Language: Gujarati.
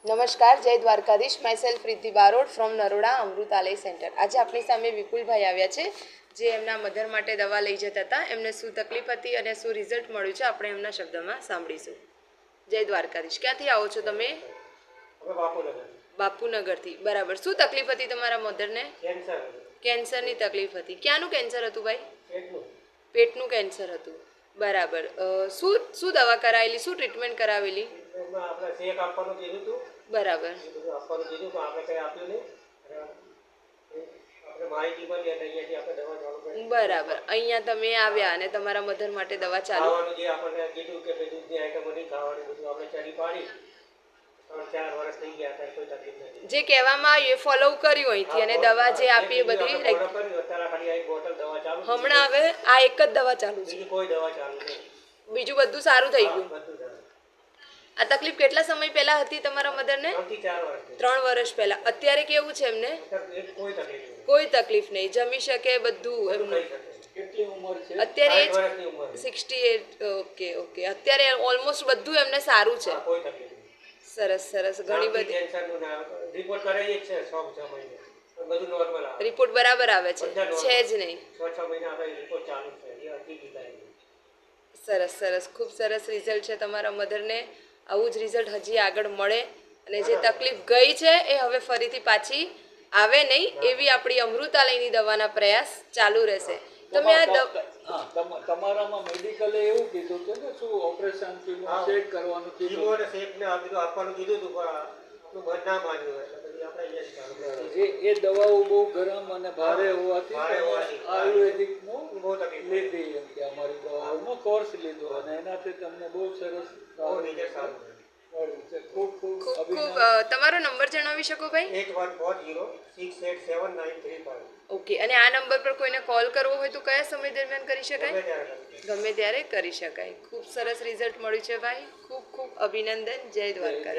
નમસ્કાર, જય Dwarkadhish. My self Riddhi Barot from Naroda Amrutalay centre. આજે આપણી સામે વિપુલભાઈ આવ્યા છે, જે એમના મધર માટે દવા લઈ જતા હતા. એમને શું તકલીફ હતી અને શું રિઝલ્ટ મળ્યું છે આપણે એમના શબ્દોમાં સાંભળીશું. જય દ્વારકાધીશ. ક્યાંથી આવો છો તમે? બાપુનગરથી. બરાબર. શું તકલીફ હતી તમારા મધરને? કેન્સરની તકલીફ હતી. ક્યાંનું કેન્સર હતું ભાઈ? પેટનું કેન્સર હતું. બરાબર. શું દવા કરાવેલી, શું ટ્રીટમેન્ટ કરાવેલી? બરાબર. બરાબર. અહીંયા તમે આવ્યા અને તમારા મધર માટે દવા ચાલુ. જે કહેવામાં આવ્યું ફોલો કર્યું અહીંથી અને દવા જે આપી એ બધી હમણાં હવે આ એક જ દવા ચાલુ છે, બીજું બધું સારું થઈ ગયું. આ તકલીફ કેટલા સમય પહેલા હતી તમારા મધરને? 3 વર્ષ પહેલા. અત્યારે કેવું છે એમને? કોઈ તકલીફ નહીં, જમી શકે બધું એમનું. અત્યારે એજ 68. Okay okay. અત્યારે ઓલમોસ્ટ બધું એમને સારું છે. સરસ સરસ. ઘણી બધી રિપોર્ટ બરાબર આવે છે જ નહીં? સરસ સરસ. ખૂબ સરસ રિઝલ્ટ છે તમારા મધરને. આવું જ રિઝલ્ટ હજી આગળ મળે અને જે તકલીફ ગઈ છે એ હવે ફરીથી પાછી આવે નહીં, એવી આપણી અમૃતાલયની દવાના પ્રયાસ ચાલુ રહેશે. તમે આ તમારામાં મેડિકલે એવું કીધું કે ને શું ઓપરેશન ચેક કરવાનું કીધું, આપવાનું કીધું હતું, પણ ના માન્યું. એ દવાઓ બહુ ગરમ અને ભારે હોવાથી આયુર્વેદિકનું લીધી એમ કે અમારી દવાઓનો કોર્સ લીધો અને એનાથી તમને બહુ સરસ ખૂબ ખૂબ ખૂબ. તમારો નંબર જણાવી શકો ભાઈ? 8140687935. ઓકે. અને આ નંબર પર કોઈને કોલ કરવો હોય તો કયા સમય દરમિયાન કરી શકાય? ગમે ત્યારે કરી શકાય. ખૂબ સરસ રિઝલ્ટ મળ્યું છે ભાઈ. ખૂબ ખૂબ અભિનંદન. જય દ્વારકા.